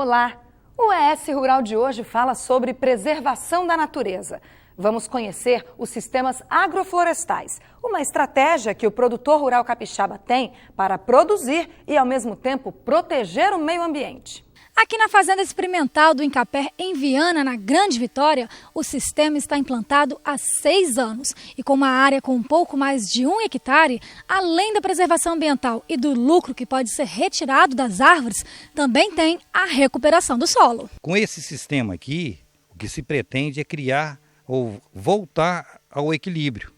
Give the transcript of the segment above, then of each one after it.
Olá! O ES Rural de hoje fala sobre preservação da natureza. Vamos conhecer os sistemas agroflorestais, uma estratégia que o produtor rural capixaba tem para produzir e, ao mesmo tempo, proteger o meio ambiente. Aqui na Fazenda Experimental do Incapé, em Viana, na Grande Vitória, o sistema está implantado há 6 anos. E com uma área com um pouco mais de 1 hectare, além da preservação ambiental e do lucro que pode ser retirado das árvores, também tem a recuperação do solo. Com esse sistema aqui, o que se pretende é criar ou voltar ao equilíbrio.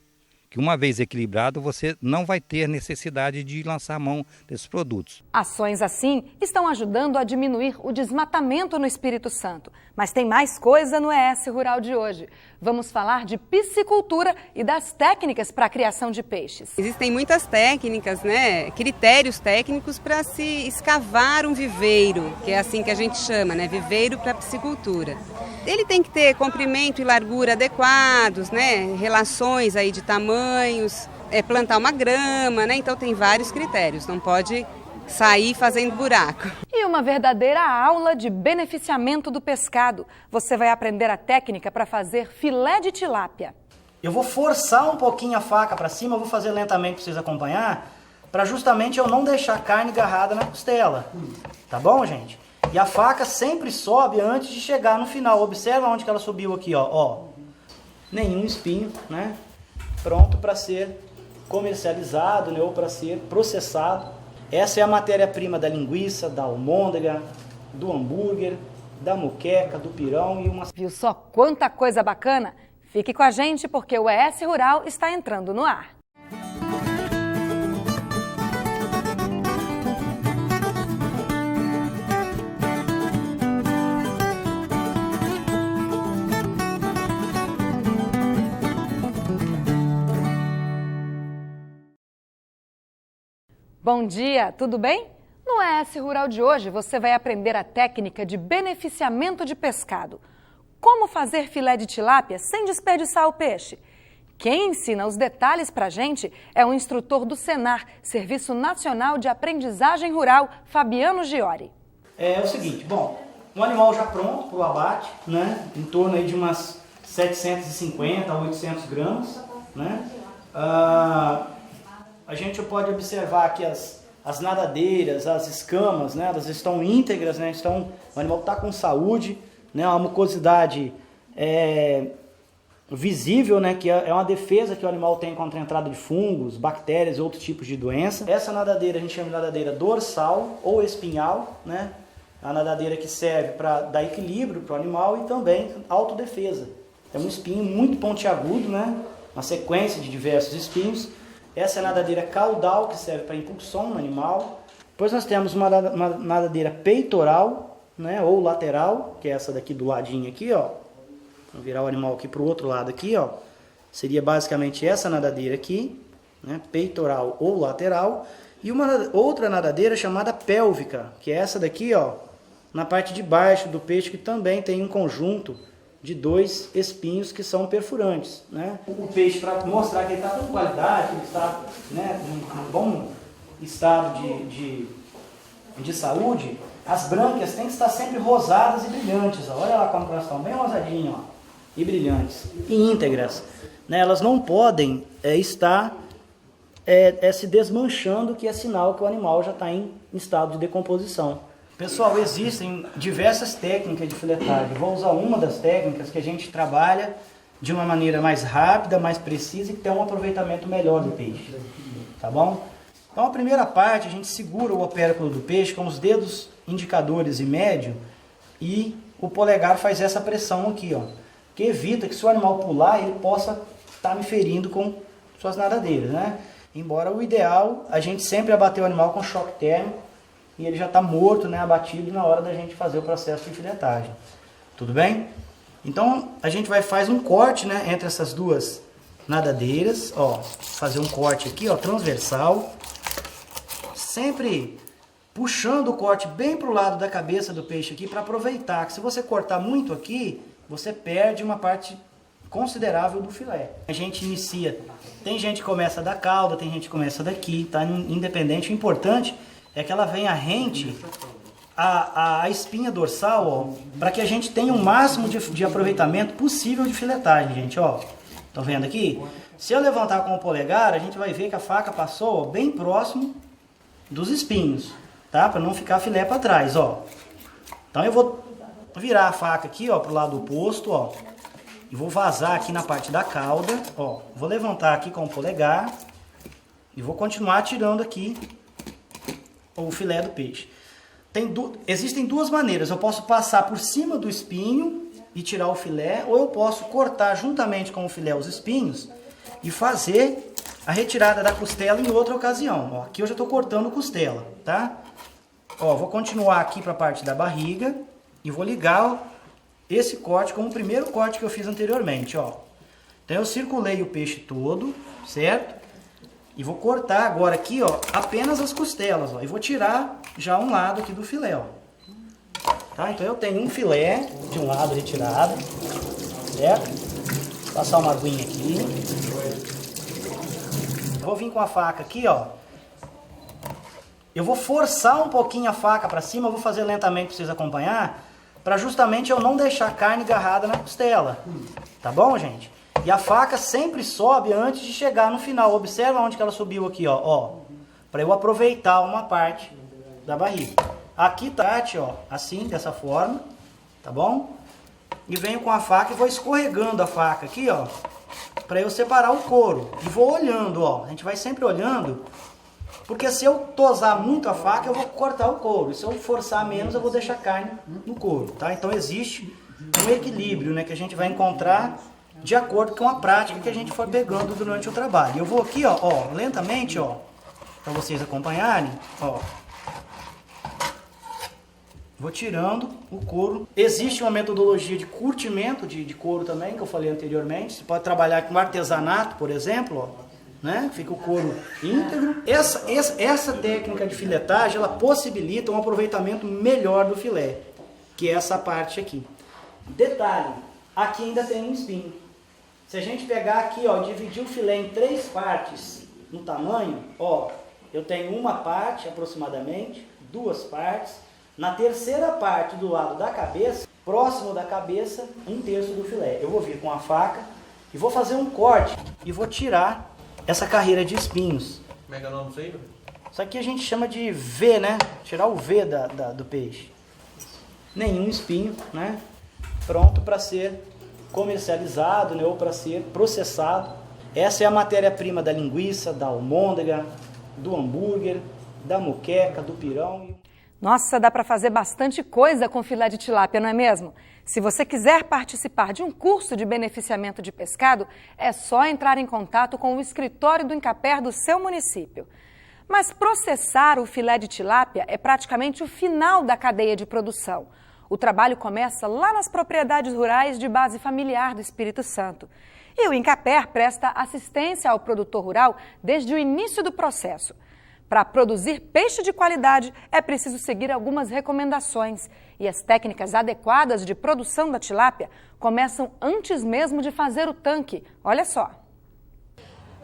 Que uma vez equilibrado, você não vai ter necessidade de lançar mão desses produtos. Ações assim estão ajudando a diminuir o desmatamento no Espírito Santo. Mas tem mais coisa no ES Rural de hoje. Vamos falar de piscicultura e das técnicas para a criação de peixes. Existem muitas técnicas, critérios técnicos para se escavar um viveiro, que é assim que a gente chama, viveiro para piscicultura. Ele tem que ter comprimento e largura adequados, relações aí de tamanhos, plantar uma grama, então tem vários critérios, não pode sair fazendo buraco. E uma verdadeira aula de beneficiamento do pescado. Você vai aprender a técnica para fazer filé de tilápia. Eu vou forçar um pouquinho a faca para cima, eu vou fazer lentamente para vocês acompanhar, para justamente eu não deixar a carne agarrada na costela. Tá bom, gente? E a faca sempre sobe antes de chegar no final. Observa onde que ela subiu aqui, ó. Nenhum espinho, Pronto para ser comercializado, ou para ser processado. Essa é a matéria-prima da linguiça, da almôndega, do hambúrguer, da moqueca, do pirão e uma... Viu só quanta coisa bacana? Fique com a gente porque o ES Rural está entrando no ar. Bom dia, tudo bem? No ES Rural de hoje você vai aprender a técnica de beneficiamento de pescado. Como fazer filé de tilápia sem desperdiçar o peixe? Quem ensina os detalhes pra gente é o instrutor do Senar, Serviço Nacional de Aprendizagem Rural, Fabiano Giori. É o seguinte, um animal já pronto para o abate, em torno aí de umas 750 a 800 gramas, A gente pode observar aqui as nadadeiras, as escamas, elas estão íntegras, o animal está com saúde, a mucosidade visível, que é uma defesa que o animal tem contra a entrada de fungos, bactérias e outros tipos de doença. Essa nadadeira a gente chama de nadadeira dorsal ou espinhal, a nadadeira que serve para dar equilíbrio para o animal e também autodefesa. É um espinho muito pontiagudo, uma sequência de diversos espinhos. Essa é a nadadeira caudal, que serve para impulsão no animal. Depois nós temos uma nadadeira peitoral, ou lateral, que é essa daqui do ladinho aqui, Vou virar o animal aqui para o outro lado aqui, Seria basicamente essa nadadeira aqui, peitoral ou lateral. E uma outra nadadeira chamada pélvica, que é essa daqui, na parte de baixo do peixe, que também tem um conjunto de 2 espinhos que são perfurantes. O peixe, para mostrar que ele está com qualidade, que ele está num bom estado de saúde, as brânquias têm que estar sempre rosadas e brilhantes. Olha lá como elas estão bem rosadinhas e brilhantes e íntegras. Elas não podem estar se desmanchando, que é sinal que o animal já está em estado de decomposição. Pessoal, existem diversas técnicas de filetagem. Vou usar uma das técnicas que a gente trabalha de uma maneira mais rápida, mais precisa e que tem um aproveitamento melhor do peixe. Tá bom? Então, a primeira parte, a gente segura o opérculo do peixe com os dedos indicadores e médio e o polegar faz essa pressão aqui, que evita que se o animal pular, ele possa estar me ferindo com suas nadadeiras, Embora o ideal, a gente sempre abater o animal com choque térmico, e ele já está morto, abatido na hora da gente fazer o processo de filetagem. Tudo bem? Então, a gente faz um corte, entre essas duas nadadeiras, fazer um corte aqui, transversal, sempre puxando o corte bem para o lado da cabeça do peixe aqui, para aproveitar, que se você cortar muito aqui, você perde uma parte considerável do filé. A gente inicia, tem gente que começa da cauda, tem gente que começa daqui, tá? Independente, o importante é que ela venha rente a espinha dorsal, para que a gente tenha o máximo de aproveitamento possível de filetagem, gente, ó. Estão vendo aqui? Se eu levantar com o polegar, a gente vai ver que a faca passou, ó, bem próximo dos espinhos, tá? Para não ficar filé para trás, ó. Então eu vou virar a faca aqui, ó, pro lado oposto, ó. E vou vazar aqui na parte da cauda, ó. Vou levantar aqui com o polegar e vou continuar tirando aqui o filé do peixe. Existem duas maneiras. Eu posso passar por cima do espinho e tirar o filé, ou eu posso cortar juntamente com o filé os espinhos e fazer a retirada da costela em outra ocasião. Ó, aqui eu já estou cortando costela, tá? Ó, vou continuar aqui para a parte da barriga e vou ligar, ó, esse corte como o primeiro corte que eu fiz anteriormente, ó. Então eu circulei o peixe todo, certo? E vou cortar agora aqui, ó, apenas as costelas, ó. E vou tirar já um lado aqui do filé, ó. Tá? Então eu tenho um filé de um lado retirado, certo? Vou passar uma aguinha aqui. Vou vir com a faca aqui, ó. Eu vou forçar um pouquinho a faca para cima, eu vou fazer lentamente para vocês acompanhar, para justamente eu não deixar a carne agarrada na costela. Tá bom, gente? E a faca sempre sobe antes de chegar no final. Observa onde que ela subiu aqui, ó. Para eu aproveitar uma parte da barriga. Aqui tá, ó, assim, dessa forma, tá bom? E venho com a faca e vou escorregando a faca aqui, ó, para eu separar o couro. E vou olhando, ó. A gente vai sempre olhando, porque se eu tosar muito a faca, eu vou cortar o couro. E se eu forçar menos, eu vou deixar a carne no couro, tá? Então existe um equilíbrio, né, que a gente vai encontrar de acordo com a prática que a gente for pegando durante o trabalho. Eu vou aqui, ó, lentamente, ó, para vocês acompanharem, ó. Vou tirando o couro. Existe uma metodologia de curtimento de couro também, que eu falei anteriormente. Você pode trabalhar com artesanato, por exemplo, ó, né? Fica o couro íntegro. Essa técnica de filetagem, ela possibilita um aproveitamento melhor do filé, que é essa parte aqui. Detalhe, aqui ainda tem um espinho. Se a gente pegar aqui, ó, dividir o filé em 3 partes no tamanho, ó, eu tenho uma parte aproximadamente, 2 partes. Na terceira parte do lado da cabeça, próximo da cabeça, 1/3 do filé. Eu vou vir com a faca e vou fazer um corte e vou tirar essa carreira de espinhos. Como é que é o nome disso aí? Isso aqui a gente chama de V, né? Tirar o V do peixe. Nenhum espinho, né? Pronto para ser comercializado, né? Ou para ser processado. Essa é a matéria-prima da linguiça, da almôndega, do hambúrguer, da moqueca, do pirão. Nossa, dá para fazer bastante coisa com filé de tilápia, não é mesmo? Se você quiser participar de um curso de beneficiamento de pescado, é só entrar em contato com o escritório do Incaper do seu município. Mas processar o filé de tilápia é praticamente o final da cadeia de produção. O trabalho começa lá nas propriedades rurais de base familiar do Espírito Santo. E o Incaper presta assistência ao produtor rural desde o início do processo. Para produzir peixe de qualidade, é preciso seguir algumas recomendações. E as técnicas adequadas de produção da tilápia começam antes mesmo de fazer o tanque. Olha só.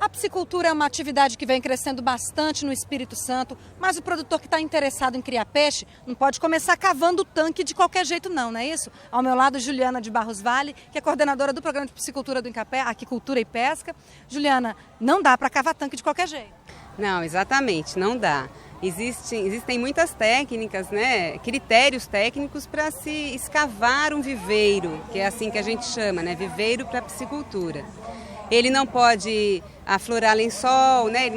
A piscicultura é uma atividade que vem crescendo bastante no Espírito Santo, mas o produtor que está interessado em criar peixe não pode começar cavando o tanque de qualquer jeito não é isso? Ao meu lado, Juliana de Barros Vale, que é coordenadora do programa de piscicultura do Incaper, Aquicultura e Pesca. Juliana, não dá para cavar tanque de qualquer jeito. Não, exatamente, não dá. Existem muitas técnicas, né, critérios técnicos para se escavar um viveiro, que é assim que a gente chama, né, viveiro para piscicultura. Ele não pode aflorar lençol, né,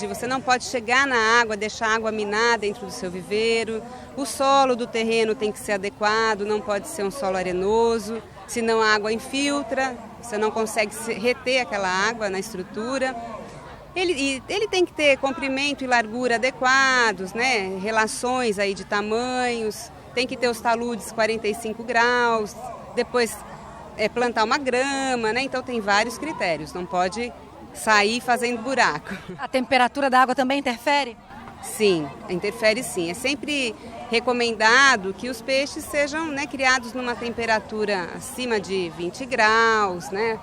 você não pode chegar na água, deixar a água minar dentro do seu viveiro. O solo do terreno tem que ser adequado, não pode ser um solo arenoso, senão a água infiltra, você não consegue reter aquela água na estrutura. Ele tem que ter comprimento e largura adequados, né? Relações aí de tamanhos, tem que ter os taludes 45 graus, depois plantar uma grama, né? Então tem vários critérios, não pode sair fazendo buraco. A temperatura da água também interfere? Sim, interfere sim. É sempre recomendado que os peixes sejam, né, criados numa temperatura acima de 20 graus, né?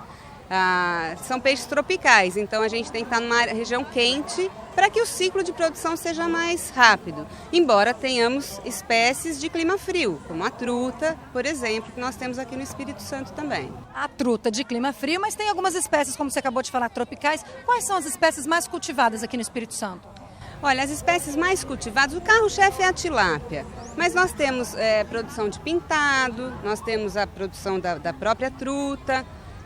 São peixes tropicais, então a gente tem que estar numa região quente para que o ciclo de produção seja mais rápido, embora tenhamos espécies de clima frio, como a truta, por exemplo, que nós temos aqui no Espírito Santo também. A truta de clima frio, mas tem algumas espécies, como você acabou de falar, tropicais. Quais são as espécies mais cultivadas aqui no Espírito Santo? Olha, as espécies mais cultivadas, o carro-chefe é a tilápia, mas nós temos produção de pintado, nós temos a produção da própria truta,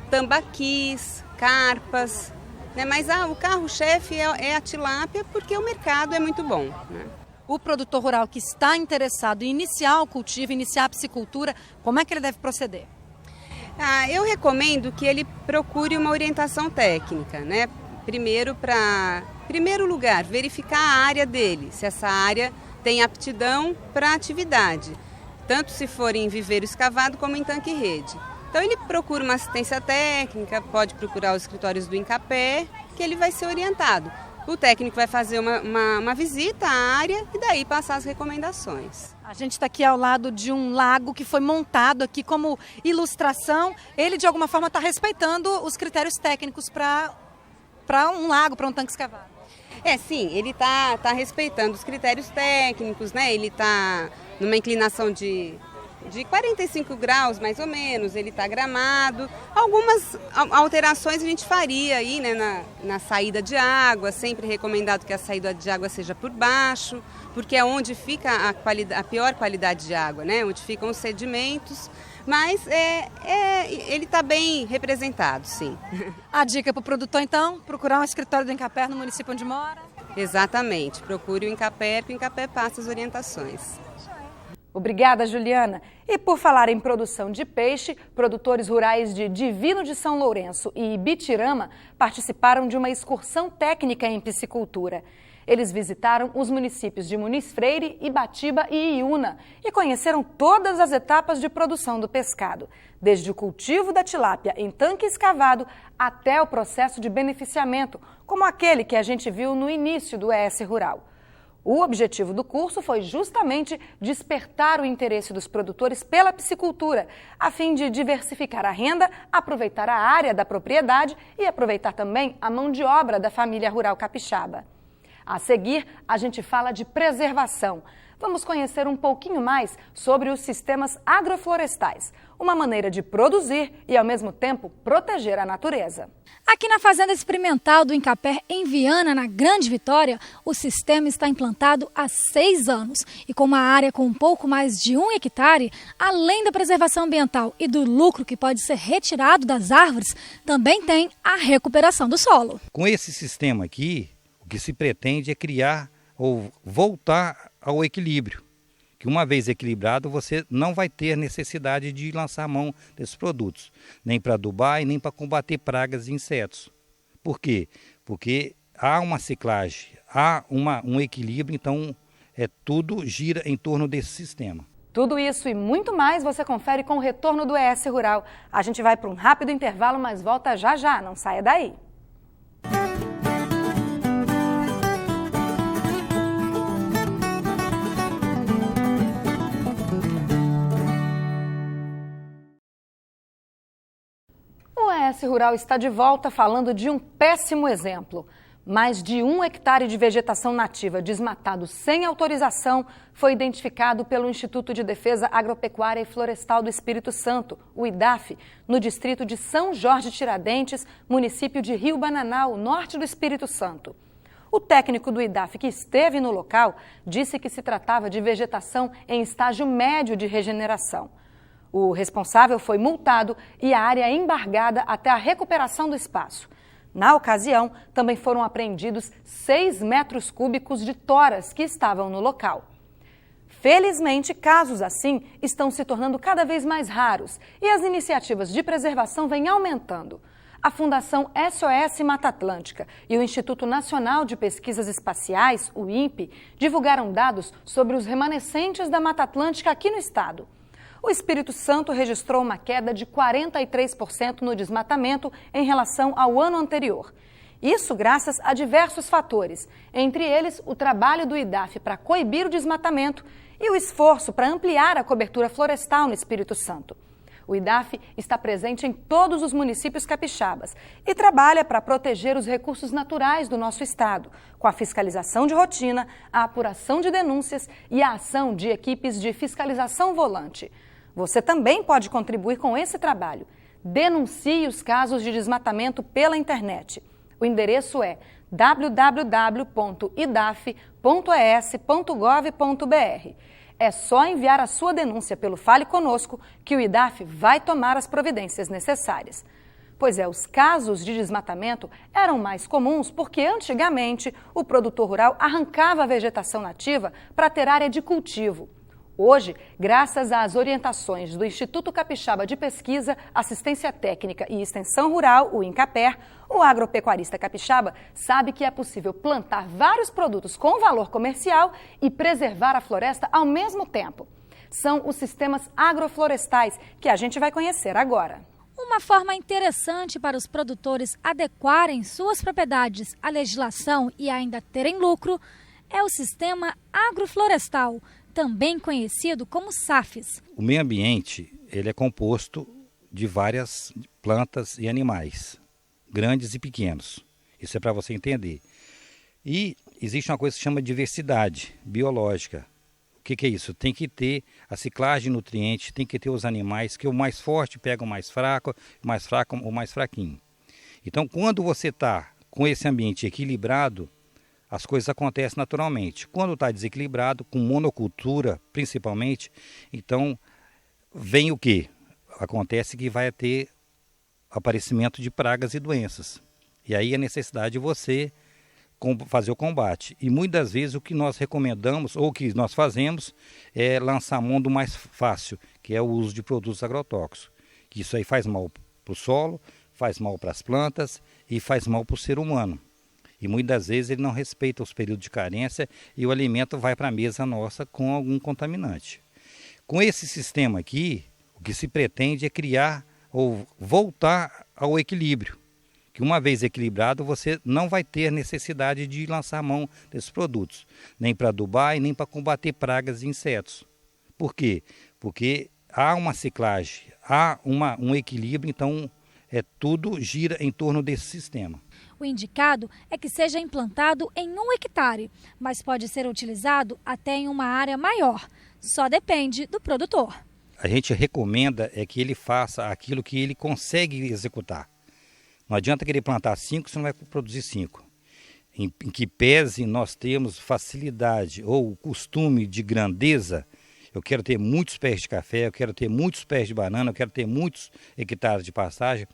tambaquis, carpas, né? Mas o carro-chefe é a tilápia porque o mercado é muito bom, né? O produtor rural que está interessado em iniciar o cultivo, iniciar a piscicultura, como é que ele deve proceder? Eu recomendo que ele procure uma orientação técnica, né? Primeiro lugar, verificar a área dele, se essa área tem aptidão para a atividade, tanto se for em viveiro escavado como em tanque-rede. Então ele procura uma assistência técnica, pode procurar os escritórios do INCAPER, que ele vai ser orientado. O técnico vai fazer uma visita à área e daí passar as recomendações. A gente está aqui ao lado de um lago que foi montado aqui como ilustração. Ele, de alguma forma, está respeitando os critérios técnicos para um lago, para um tanque escavado. Sim, ele está respeitando os critérios técnicos, né? Ele está numa inclinação de 45 graus, mais ou menos, ele está gramado. Algumas alterações a gente faria aí, né, na saída de água, sempre recomendado que a saída de água seja por baixo, porque é onde fica a pior qualidade de água, né? Onde ficam os sedimentos, mas ele está bem representado, sim. A dica para o produtor, então, procurar um escritório do INCAPER no município onde mora? Exatamente, procure o INCAPER, que o INCAPER passa as orientações. Obrigada, Juliana. E por falar em produção de peixe, produtores rurais de Divino de São Lourenço e Ibitirama participaram de uma excursão técnica em piscicultura. Eles visitaram os municípios de Muniz Freire, Ibatiba e Iúna e conheceram todas as etapas de produção do pescado, desde o cultivo da tilápia em tanque escavado até o processo de beneficiamento, como aquele que a gente viu no início do ES Rural. O objetivo do curso foi justamente despertar o interesse dos produtores pela piscicultura, a fim de diversificar a renda, aproveitar a área da propriedade e aproveitar também a mão de obra da família rural capixaba. A seguir, a gente fala de preservação. Vamos conhecer um pouquinho mais sobre os sistemas agroflorestais, uma maneira de produzir e, ao mesmo tempo, proteger a natureza. Aqui na Fazenda Experimental do INCAPER, em Viana, na Grande Vitória, o sistema está implantado há 6 anos. E com uma área com um pouco mais de 1 hectare, além da preservação ambiental e do lucro que pode ser retirado das árvores, também tem a recuperação do solo. Com esse sistema aqui, o que se pretende é criar ou voltar ao equilíbrio, que uma vez equilibrado você não vai ter necessidade de lançar mão desses produtos, nem para adubar e nem para combater pragas e insetos. Por quê? Porque há uma ciclagem, há um equilíbrio, então tudo gira em torno desse sistema. Tudo isso e muito mais você confere com o retorno do ES Rural. A gente vai para um rápido intervalo, mas volta já já, não saia daí. O ES Rural está de volta falando de um péssimo exemplo. Mais de 1 hectare de vegetação nativa desmatado sem autorização foi identificado pelo Instituto de Defesa Agropecuária e Florestal do Espírito Santo, o IDAF, no distrito de São Jorge Tiradentes, município de Rio Bananal, norte do Espírito Santo. O técnico do IDAF que esteve no local disse que se tratava de vegetação em estágio médio de regeneração. O responsável foi multado e a área embargada até a recuperação do espaço. Na ocasião, também foram apreendidos 6 metros cúbicos de toras que estavam no local. Felizmente, casos assim estão se tornando cada vez mais raros e as iniciativas de preservação vêm aumentando. A Fundação SOS Mata Atlântica e o Instituto Nacional de Pesquisas Espaciais, o INPE, divulgaram dados sobre os remanescentes da Mata Atlântica aqui no estado. O Espírito Santo registrou uma queda de 43% no desmatamento em relação ao ano anterior. Isso graças a diversos fatores, entre eles o trabalho do IDAF para coibir o desmatamento e o esforço para ampliar a cobertura florestal no Espírito Santo. O IDAF está presente em todos os municípios capixabas e trabalha para proteger os recursos naturais do nosso estado, com a fiscalização de rotina, a apuração de denúncias e a ação de equipes de fiscalização volante. Você também pode contribuir com esse trabalho. Denuncie os casos de desmatamento pela internet. O endereço é www.idaf.es.gov.br. É só enviar a sua denúncia pelo Fale Conosco que o IDAF vai tomar as providências necessárias. Pois é, os casos de desmatamento eram mais comuns porque antigamente o produtor rural arrancava a vegetação nativa para ter área de cultivo. Hoje, graças às orientações do Instituto Capixaba de Pesquisa, Assistência Técnica e Extensão Rural, o INCAPER, o agropecuarista capixaba sabe que é possível plantar vários produtos com valor comercial e preservar a floresta ao mesmo tempo. São os sistemas agroflorestais que a gente vai conhecer agora. Uma forma interessante para os produtores adequarem suas propriedades à legislação e ainda terem lucro é o sistema agroflorestal, também conhecido como SAFs. O meio ambiente ele é composto de várias plantas e animais, grandes e pequenos. Isso é para você entender. E existe uma coisa que se chama diversidade biológica. O que é isso? Tem que ter a ciclagem de nutrientes, tem que ter os animais, que o mais forte pega o mais fraco o mais fraquinho. Então, quando você está com esse ambiente equilibrado, as coisas acontecem naturalmente. Quando está desequilibrado, com monocultura principalmente, então vem o quê? Acontece que vai ter aparecimento de pragas e doenças. E aí a necessidade de você fazer o combate. E muitas vezes o que nós recomendamos, ou o que nós fazemos, é lançar mão do mais fácil, que é o uso de produtos agrotóxicos. Que isso aí faz mal para o solo, faz mal para as plantas e faz mal para o ser humano. E muitas vezes ele não respeita os períodos de carência e o alimento vai para a mesa nossa com algum contaminante. Com esse sistema aqui, o que se pretende é criar ou voltar ao equilíbrio. Que uma vez equilibrado, você não vai ter necessidade de lançar mão desses produtos. Nem para adubar e nem para combater pragas e insetos. Por quê? Porque há uma ciclagem, há um equilíbrio, então tudo gira em torno desse sistema. O indicado é que seja implantado em 1 hectare, mas pode ser utilizado até em uma área maior. Só depende do produtor. A gente recomenda que ele faça aquilo que ele consegue executar. Não adianta querer plantar 5 se não vai produzir 5. Em que pese nós temos facilidade ou costume de grandeza, eu quero ter muitos pés de café, eu quero ter muitos pés de banana, eu quero ter muitos hectares de pastagem.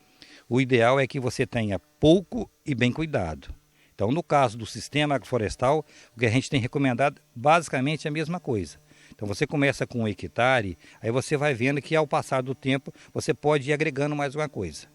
O ideal é que você tenha pouco e bem cuidado. Então, no caso do sistema agroflorestal, o que a gente tem recomendado basicamente é a mesma coisa. Então, você começa com 1 hectare, aí você vai vendo que ao passar do tempo, você pode ir agregando mais uma coisa.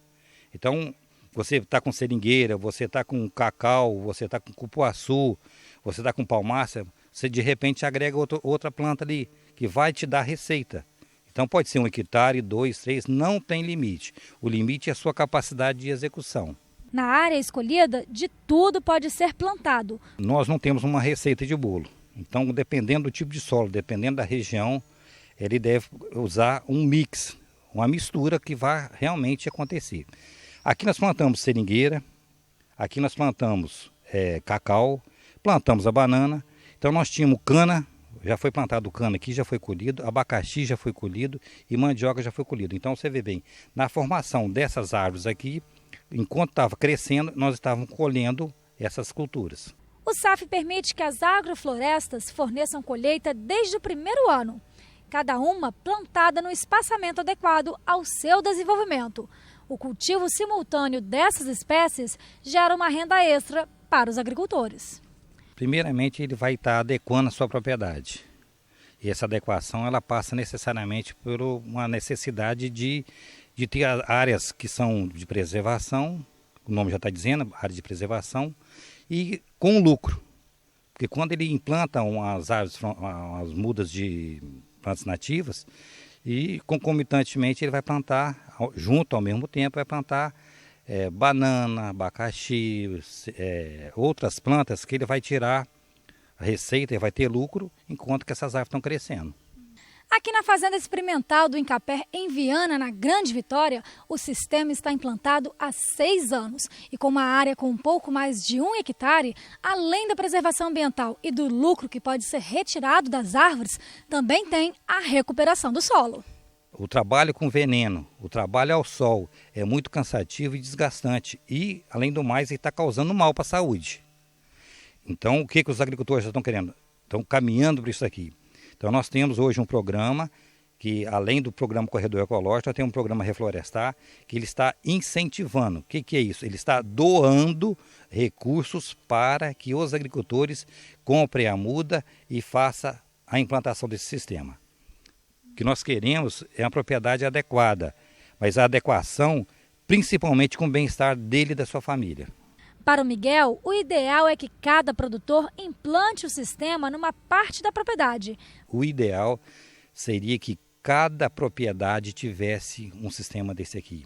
Então, você está com seringueira, você está com cacau, você está com cupuaçu, você está com palmácia, você de repente agrega outra planta ali, que vai te dar receita. Então pode ser 1 hectare, 2, 3, não tem limite. O limite é a sua capacidade de execução. Na área escolhida, de tudo pode ser plantado. Nós não temos uma receita de bolo. Então, dependendo do tipo de solo, dependendo da região, ele deve usar um mix, uma mistura que vai realmente acontecer. Aqui nós plantamos seringueira, aqui nós plantamos cacau, plantamos a banana. Então nós tínhamos cana, já foi plantado cana aqui, já foi colhido, abacaxi já foi colhido e mandioca já foi colhido. Então você vê bem, na formação dessas árvores aqui, enquanto estava crescendo, nós estávamos colhendo essas culturas. O SAF permite que as agroflorestas forneçam colheita desde o primeiro ano, cada uma plantada no espaçamento adequado ao seu desenvolvimento. O cultivo simultâneo dessas espécies gera uma renda extra para os agricultores. Primeiramente, ele vai estar adequando a sua propriedade. E essa adequação ela passa necessariamente por uma necessidade de ter áreas que são de preservação, o nome já está dizendo, área de preservação, e com lucro. Porque quando ele implanta umas árvores, umas mudas de plantas nativas, e concomitantemente ele vai plantar, junto ao mesmo tempo, vai plantar banana, abacaxi, outras plantas que ele vai tirar a receita e vai ter lucro enquanto que essas árvores estão crescendo. Aqui na Fazenda Experimental do Incapé, em Viana, na Grande Vitória, o sistema está implantado há 6 anos. E com uma área com um pouco mais de 1 hectare, além da preservação ambiental e do lucro que pode ser retirado das árvores, também tem a recuperação do solo. O trabalho com veneno, o trabalho ao sol é muito cansativo e desgastante e, além do mais, ele está causando mal para a saúde. Então, o que os agricultores estão querendo? Estão caminhando para isso aqui. Então, nós temos hoje um programa que, além do programa Corredor Ecológico, nós temos um programa Reflorestar, que ele está incentivando. O que é isso? Ele está doando recursos para que os agricultores comprem a muda e façam a implantação desse sistema. O que nós queremos é uma propriedade adequada, mas a adequação principalmente com o bem-estar dele e da sua família. Para o Miguel, o ideal é que cada produtor implante o sistema numa parte da propriedade. O ideal seria que cada propriedade tivesse um sistema desse aqui.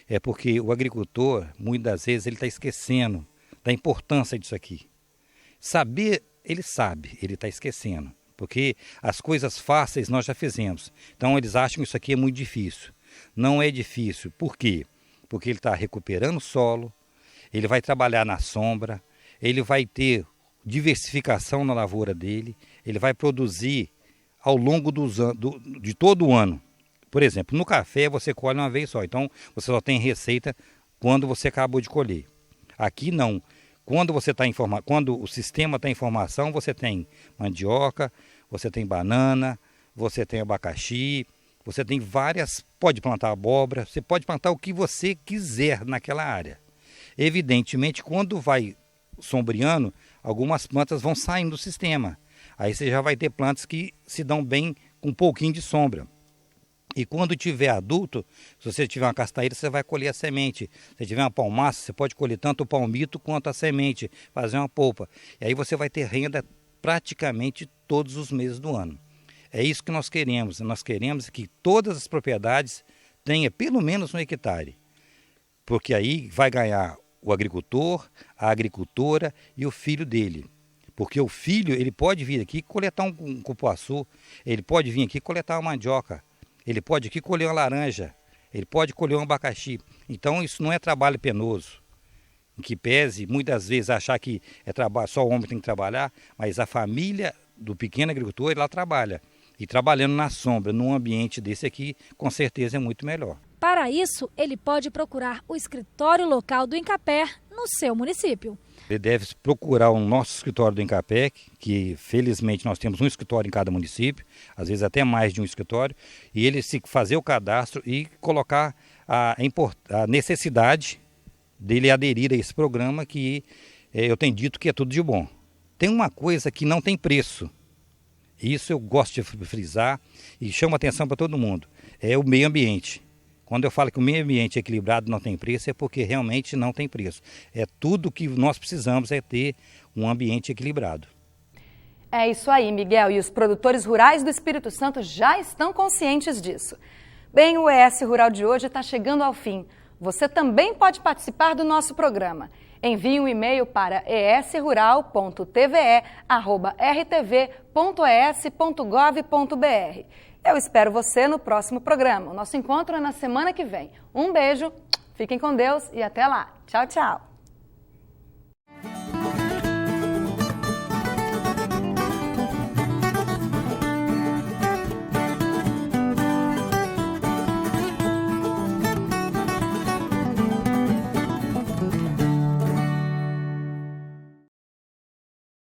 É porque o agricultor, muitas das vezes, ele está esquecendo da importância disso aqui. Saber, ele sabe, ele está esquecendo. Porque as coisas fáceis nós já fizemos. Então eles acham que isso aqui é muito difícil. Não é difícil. Por quê? Porque ele está recuperando o solo, ele vai trabalhar na sombra, ele vai ter diversificação na lavoura dele, ele vai produzir ao longo de todo o ano. Por exemplo, no café você colhe uma vez só, então você só tem receita quando você acabou de colher. Aqui não. Quando o sistema está em formação, você tem mandioca, você tem banana, você tem abacaxi, você tem várias, pode plantar abóbora, você pode plantar o que você quiser naquela área. Evidentemente, quando vai sombreando, algumas plantas vão saindo do sistema. Aí você já vai ter plantas que se dão bem com um pouquinho de sombra. E quando tiver adulto, se você tiver uma castanheira, você vai colher a semente. Se tiver uma palmaça, você pode colher tanto o palmito quanto a semente, fazer uma polpa. E aí você vai ter renda praticamente todos os meses do ano. É isso que nós queremos. Nós queremos que todas as propriedades tenham pelo menos 1 hectare. Porque aí vai ganhar o agricultor, a agricultora e o filho dele. Porque o filho, ele pode vir aqui coletar um cupuaçu, ele pode vir aqui coletar uma mandioca, ele pode aqui colher uma laranja, ele pode colher um abacaxi. Então isso não é trabalho penoso, em que pese muitas vezes achar que é trabalho, só o homem tem que trabalhar, mas a família do pequeno agricultor, ele lá trabalha. E trabalhando na sombra, num ambiente desse aqui, com certeza é muito melhor. Para isso, ele pode procurar o escritório local do Incapé no seu município. Ele deve procurar o nosso escritório do Incapé, que felizmente nós temos um escritório em cada município, às vezes até mais de um escritório, e ele se fazer o cadastro e colocar a necessidade dele aderir a esse programa que eu tenho dito que é tudo de bom. Tem uma coisa que não tem preço, isso eu gosto de frisar e chamo a atenção para todo mundo, é o meio ambiente. Quando eu falo que o meio ambiente equilibrado não tem preço, é porque realmente não tem preço. É tudo que nós precisamos é ter um ambiente equilibrado. É isso aí, Miguel. E os produtores rurais do Espírito Santo já estão conscientes disso. Bem, o ES Rural de hoje está chegando ao fim. Você também pode participar do nosso programa. Envie um e-mail para esrural.tve@rtv.es.gov.br. Eu espero você no próximo programa. O nosso encontro é na semana que vem. Um beijo, fiquem com Deus e até lá. Tchau, tchau.